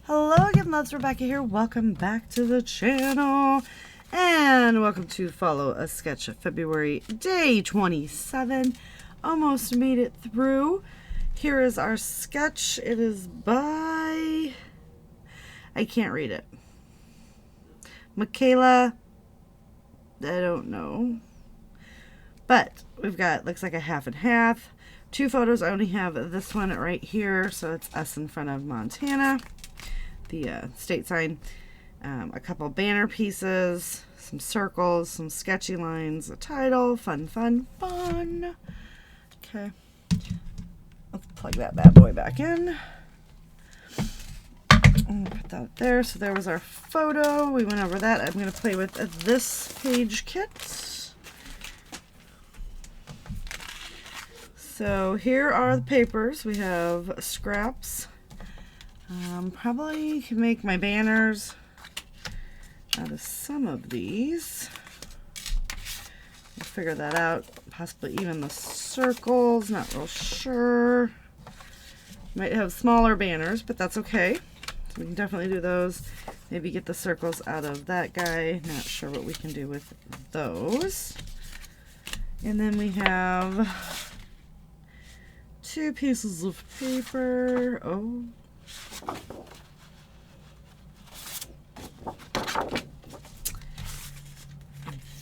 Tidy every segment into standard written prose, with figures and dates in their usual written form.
Hello again, loves. Rebecca here. Welcome back to the channel. And welcome to Follow a Sketch of February, day 27. Almost made it through. Here is our sketch. It is by... I can't read it. Michaela... I don't know. But we've got, looks like a half and half. Two photos. I only have this one right here. So it's us in front of Montana. The state sign, a couple banner pieces, some circles, some sketchy lines, a title, fun. Okay, let's plug that bad boy back in. And put that there. So there was our photo. We went over that. I'm going to play with this page kit. So here are the papers. We have scraps. Probably can make my banners out of some of these. We'll figure that out. Possibly even the circles, not real sure. Might have smaller banners, but that's okay. So we can definitely do those. Maybe get the circles out of that guy. Not sure what we can do with those. And then we have two pieces of paper. Oh. I'm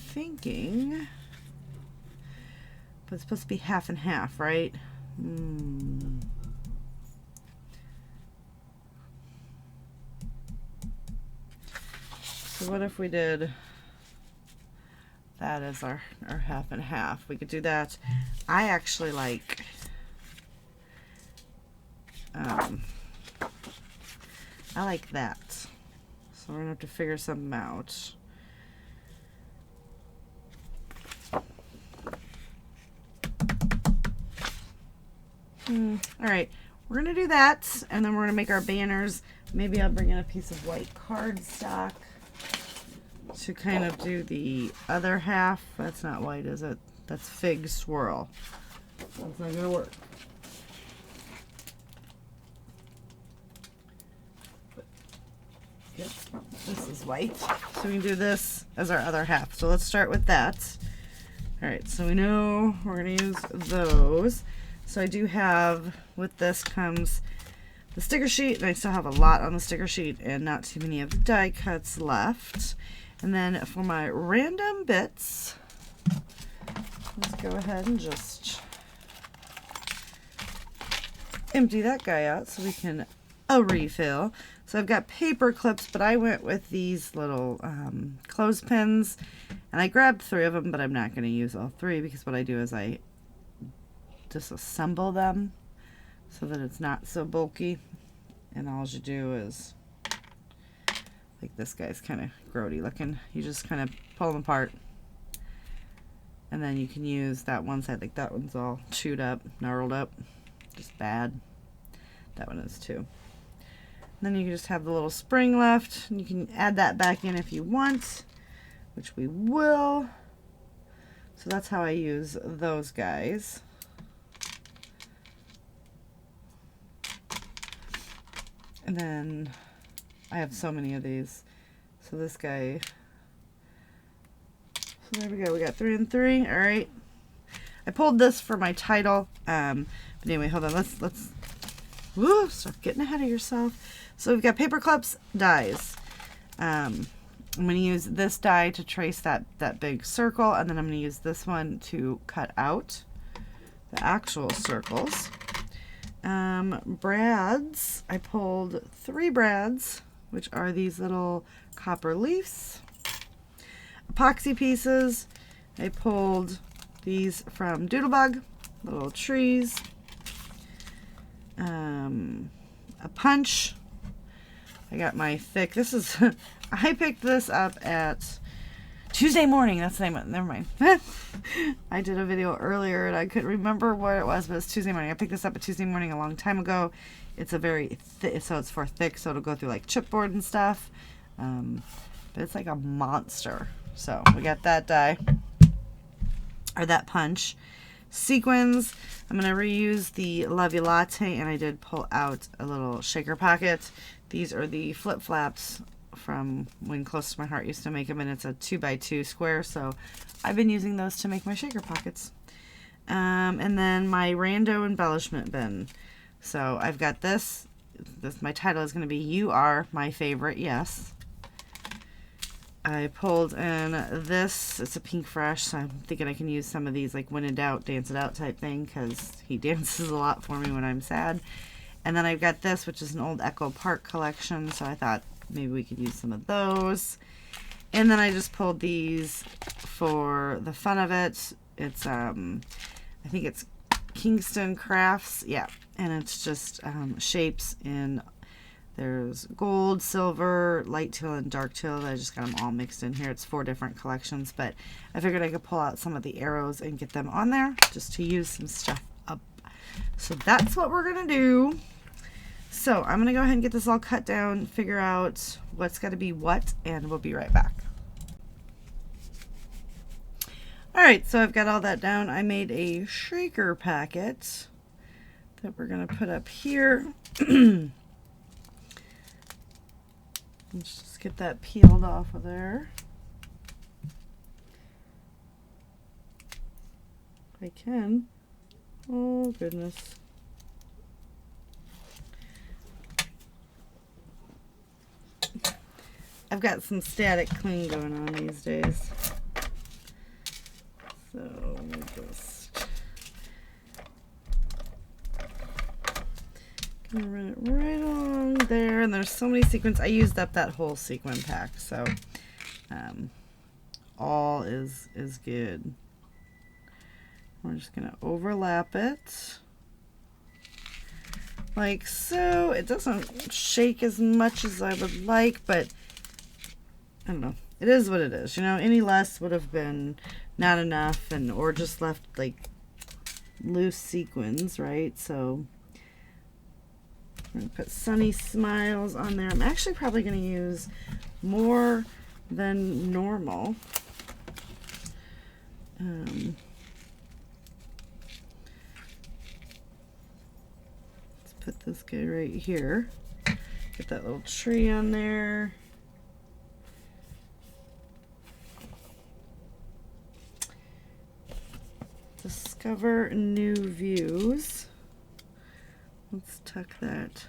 thinking, but it's supposed to be half and half, right? So what if we did that as our half and half? We could do that. I actually like I like that. So we're gonna have to figure something out. Alright, we're gonna do that, and then we're gonna make our banners. Maybe I'll bring in a piece of white cardstock to kind of do the other half. That's not white, is it? That's fig swirl. That's not gonna work. Yep, this is white. So we can do this as our other half. So let's start with that. Alright, so we know we're going to use those. So I do have, with this comes the sticker sheet, and I still have a lot on the sticker sheet and not too many of the die cuts left. And then for my random bits, let's go ahead and just empty that guy out so we can refill. So I've got paper clips, but I went with these little clothespins, and I grabbed 3 of them, but I'm not going to use all 3 because what I do is I disassemble them so that it's not so bulky, and all you do is, like this guy's kind of grody looking, you just kind of pull them apart, and then you can use that one side, like that one's all chewed up, gnarled up, just bad. That one is too. Then you can just have the little spring left, and you can add that back in if you want, which we will. So that's how I use those guys. And then I have so many of these. So this guy, so there we go, we got 3 and 3. All right, I pulled this for my title, but anyway, hold on, let's woo, stop getting ahead of yourself. So we've got paper clips, dies. I'm going to use this die to trace that big circle, and then I'm going to use this one to cut out the actual circles. Brads, I pulled 3 brads, which are these little copper leaves. Epoxy pieces, I pulled these from Doodlebug, little trees. A punch. I got my thick, this is, I picked this up at Tuesday morning, that's the name of it, never mind. I did a video earlier and I couldn't remember what it was, but it's Tuesday morning. I picked this up at Tuesday morning a long time ago. It's a very thick, so it's for thick, so it'll go through like chipboard and stuff. But it's like a monster. So we got that die, or that punch. Sequins, I'm going to reuse the Love You Latte, and I did pull out a little shaker pocket These are the flip flaps from when Close to My Heart used to make them, and it's a 2x2 square, so I've been using those to make my shaker pockets. And then my rando embellishment bin. So I've got this. My title is going to be You Are My Favorite, Yes. I pulled in this. It's a Pink Fresh, so I'm thinking I can use some of these, like when in doubt, dance it out type thing, because he dances a lot for me when I'm sad. And then I've got this, which is an old Echo Park collection, so I thought maybe we could use some of those. And then I just pulled these for the fun of it. It's, I think it's Kingston Crafts, yeah, and it's just shapes in, there's gold, silver, light teal, and dark teal. I just got them all mixed in here. It's 4 different collections, but I figured I could pull out some of the arrows and get them on there just to use some stuff up. So that's what we're gonna do. So I'm gonna go ahead and get this all cut down, figure out what's gotta be what, and we'll be right back. Alright, so I've got all that down. I made a shaker packet that we're going to put up here. Let's just get that peeled off of there. If I can. Oh, goodness. I've got some static cling going on these days. So we'll just gonna run it right along there, and there's so many sequins. I used up that whole sequin pack, so all is good. We're just gonna overlap it like so. It doesn't shake as much as I would like, but I don't know. It is what it is, you know. Any less would have been not enough, and or just left like loose sequins, right? So I'm gonna put Sunny Smiles on there. I'm actually probably gonna use more than normal. Let's put this guy right here. Get that little tree on there. Discover new views. Let's tuck that.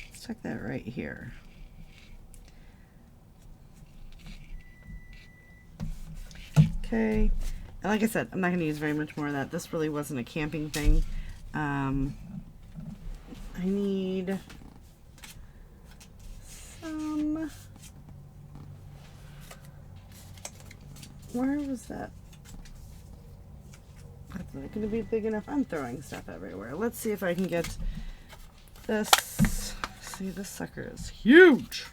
Let's tuck that right here. Okay. And like I said, I'm not going to use very much more of that. This really wasn't a camping thing. I need some. Where was that? That's not going to be big enough. I'm throwing stuff everywhere. Let's see if I can get this. See, this sucker is huge.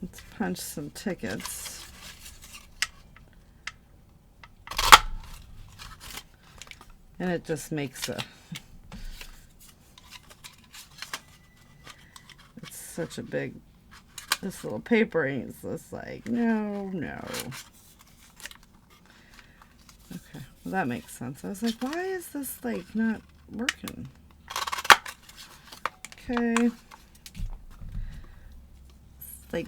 Let's punch some tickets. And it just makes a... It's such a big... This little paper ain't just like, no. Okay, well that makes sense. I was like, why is this like not working? Okay. It's like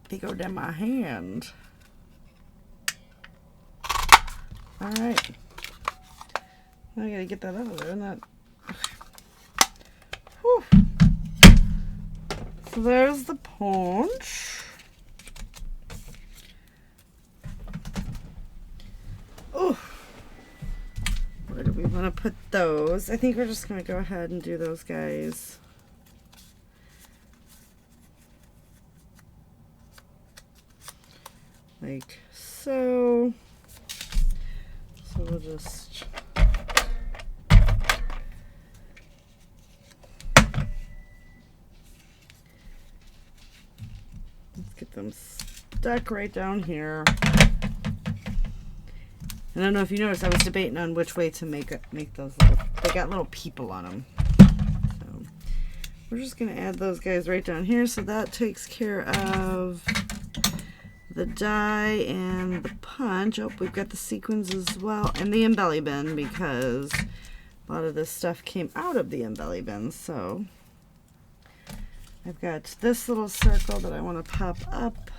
they go down my hand. Alright. I gotta get that out of there. Not... Whew. So there's the punch. Oh, where do we want to put those? I think we're just going to go ahead and do those guys. Like so. So we'll just... Let's get them stuck right down here. I don't know if you noticed, I was debating on which way to make those little, they got little people on them. So we're just going to add those guys right down here. So that takes care of the die and the punch. Oh, we've got the sequins as well. And the embelly bin, because a lot of this stuff came out of the embelly bin. So I've got this little circle that I want to pop up.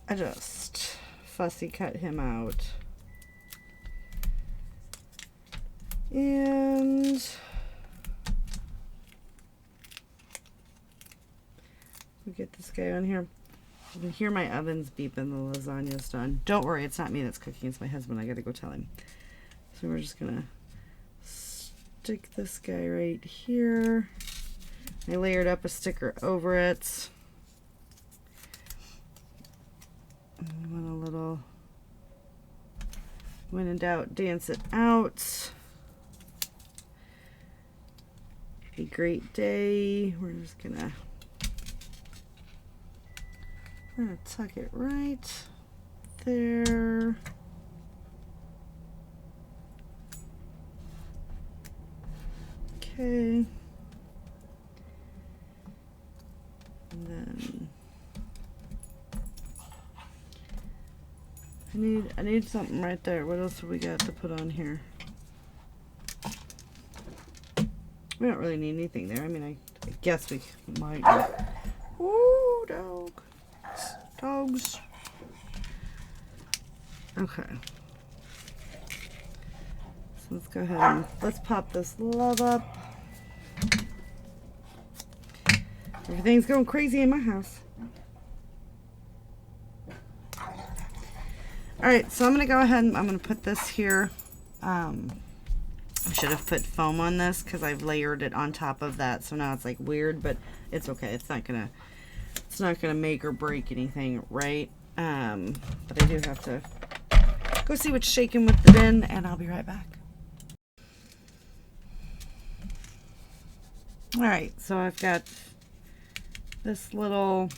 I just fussy cut him out. And we get this guy on here. You can hear my oven's beeping, the lasagna's done. Don't worry, it's not me that's cooking, it's my husband. I gotta go tell him. So we're just gonna stick this guy right here. I layered up a sticker over it. And I want a little when in doubt, dance it out. A great day. We're gonna tuck it right there. Okay. And then I need something right there. What else have we got to put on here? We don't really need anything there. I mean, I guess we might. Ooh, dog. Dogs. Okay. So let's go ahead and let's pop this love up. Everything's going crazy in my house. Alright, so I'm going to go ahead and I'm going to put this here. I should have put foam on this because I've layered it on top of that. So now it's like weird, but it's okay. It's not gonna make or break anything, right? But I do have to go see what's shaking with the bin, and I'll be right back. Alright, so I've got this little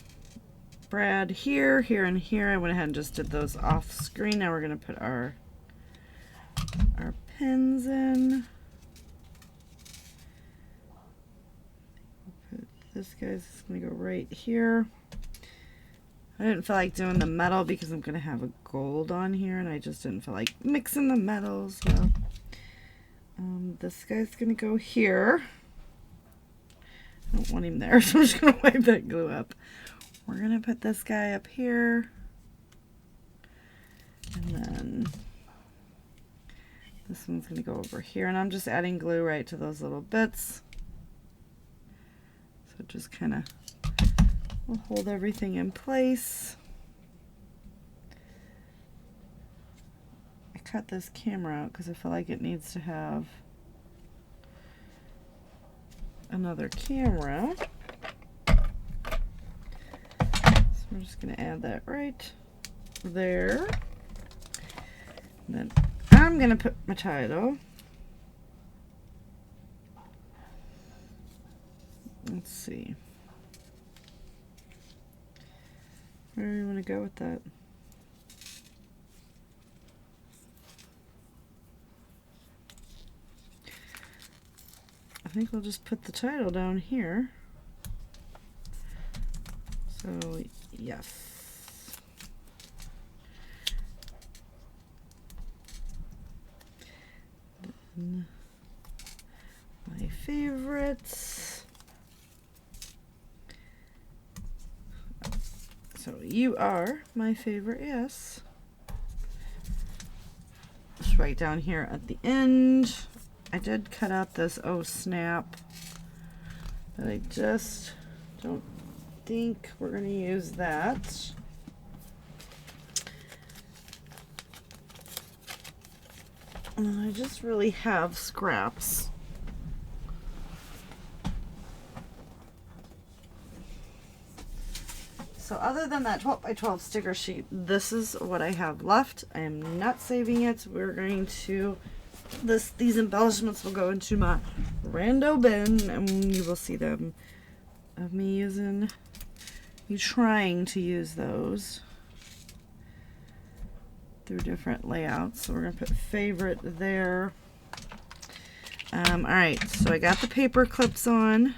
brad here, here, and here. I went ahead and just did those off screen. Now we're gonna put our pins in. Put this guy's gonna go right here. I didn't feel like doing the metal because I'm gonna have a gold on here, and I just didn't feel like mixing the metals. So this guy's gonna go here. I don't want him there, so I'm just gonna wipe that glue up. We're gonna put this guy up here, and then this one's gonna go over here, and I'm just adding glue right to those little bits. So just kind of will hold everything in place. I cut this camera out because I feel like it needs to have another camera. So we're just gonna add that right there. And then I'm gonna put my title. Let's see. Where do you want to go with that? I think we'll just put the title down here. So, yes. My favorites. So you are my favorite, yes. Just right down here at the end. I did cut out this oh snap, but I just don't think we're going to use that. I just really have scraps. So other than that 12 by 12 sticker sheet, this is what I have left. I am not saving it. We're going to, these embellishments will go into my rando bin, and you will see them of me trying to use those through different layouts. So we're gonna put favorite there. All right, so I got the paper clips on.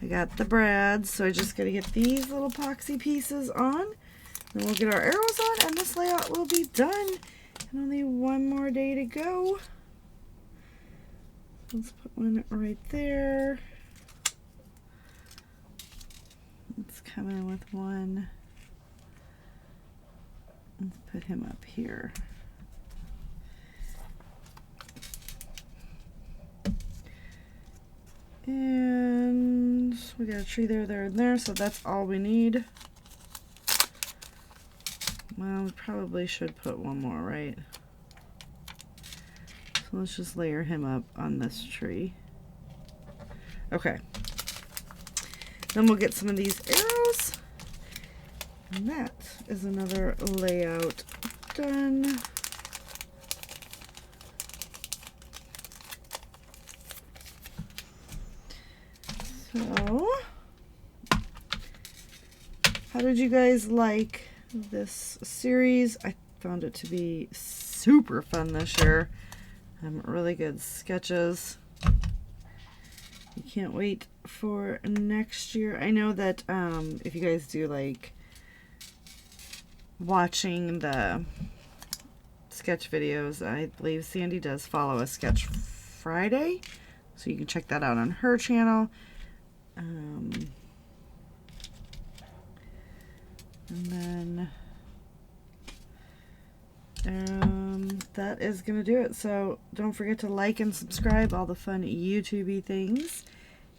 I got the brads, so I just gotta get these little epoxy pieces on. Then we'll get our arrows on, and this layout will be done. And only one more day to go. Let's put one right there. come in with one. Let's put him up here. And we got a tree there, and there, so that's all we need. Well, we probably should put one more, right? So let's just layer him up on this tree. Okay. Then we'll get some of these arrows. And that is another layout done. So, how did you guys like this series? I found it to be super fun this year. Really good sketches. You can't wait for next year. I know that if you guys do like watching the sketch videos, I believe Sandy does follow a Sketch Friday, so you can check that out on her channel. And then that is going to do it. So don't forget to like and subscribe, all the fun YouTube-y things.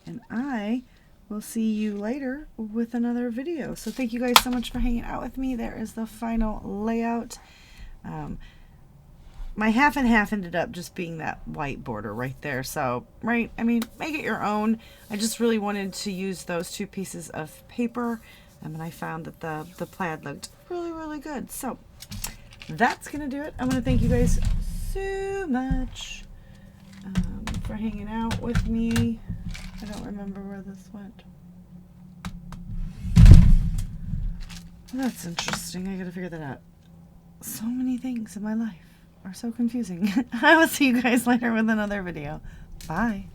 And I will see you later with another video. So thank you guys so much for hanging out with me. There is the final layout. My half and half ended up just being that white border right there. So, right, I mean, make it your own. I just really wanted to use those two pieces of paper. And I found that the plaid looked really, really good. So that's going to do it. I'm going to thank you guys so much for hanging out with me. I don't remember where this went. That's interesting. I got to figure that out. So many things in my life are so confusing. I will see you guys later with another video. Bye.